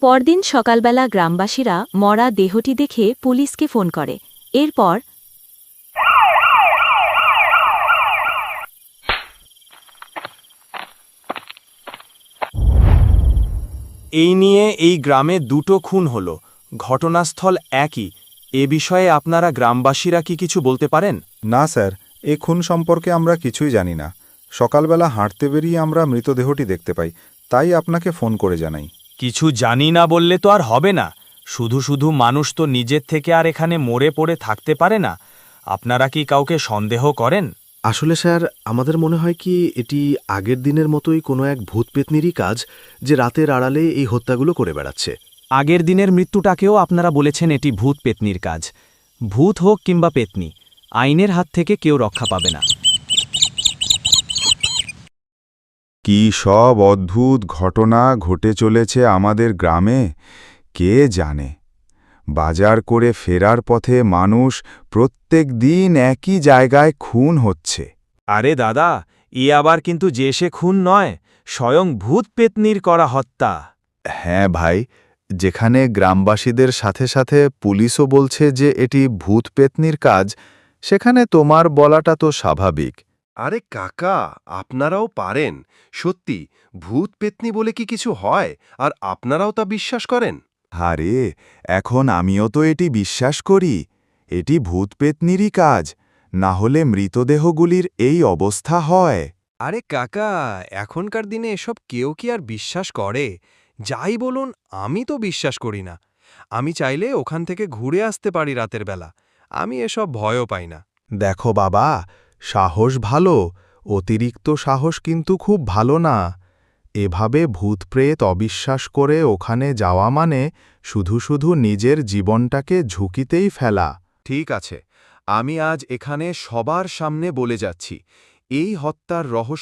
পরদিন সকালবেলা গ্রামবাসীরা মরা দেহটি দেখে পুলিশকে ফোন করে। এরপর এই নিয়ে এই গ্রামে দুটো খুন হল, ঘটনাস্থল একই। এ বিষয়ে আপনারা গ্রামবাসীরা কি কিছু বলতে পারেন? না স্যার, এ খুন সম্পর্কে আমরা কিছুই জানি না। সকালবেলা হাঁটতে বেরিয়ে আমরা মৃতদেহটি দেখতে পাই, তাই আপনাকে ফোন করে জানাই। কিছু জানি না বললে তো আর হবে না। শুধু শুধু মানুষ তো নিজের থেকে আর এখানে মরে পড়ে থাকতে পারে না। আপনারা কি কাউকে সন্দেহ করেন? আসলে স্যার, আমাদের মনে হয় কি এটি আগের দিনের মতোই কোনো এক ভূতপেতনিরই কাজ, যে রাতের আড়ালে এই হত্যাগুলো করে বেড়াচ্ছে। আগের দিনের মৃত্যুটাকেও আপনারা বলেছেন এটি ভূত পেতনির কাজ। ভূত হোক কিংবা পেতনি, আইনের হাত থেকে কেউ রক্ষা পাবে না। কি সব অদ্ভুত ঘটনা ঘটে চলেছে আমাদের গ্রামে, কে জানে। বাজার করে ফেরার পথে মানুষ প্রত্যেক দিন একই জায়গায় খুন হচ্ছে। আরে দাদা, ই আবার কিন্তু যে সে খুন নয়, স্বয়ং ভূত পেতনির করা হত্যা। হ্যাঁ ভাই, যেখানে গ্রামবাসীদের সাথে সাথে পুলিশও বলছে যে এটি ভূত পেতনির কাজ, সেখানে তোমার বলাটা তো স্বাভাবিক। আরে কাকা, আপনারাও পারেন। সত্যি ভূত পেতনি বলে কি কিছু হয়, আর আপনারাও তা বিশ্বাস করেন? আরে, এখন আমিও তো এটি বিশ্বাস করি। এটি ভূত পেতনিরই কাজ, না হলে মৃতদেহগুলির এই অবস্থা হয়। আরে কাকা, এখনকার দিনে এসব কেউ কি আর বিশ্বাস করে? যাই বলুন, আমি তো বিশ্বাস করি না। আমি চাইলে ওখান থেকে ঘুরে আসতে পারি রাতের বেলা। আমি এসব ভয়ও পাই না। দেখো বাবা, সাহস ভালো, অতিরিক্ত সাহস কিন্তু খুব ভালো না। এভাবে ভূতপ্রেত অবিশ্বাস করে ওখানে যাওয়া মানে শুধু শুধু নিজের জীবনটাকে ঝুঁকিতেই ফেলা। ঠিক আছে, আমি আজ এখানে সবার সামনে বলে যাচ্ছি, এই হত্যার রহস্য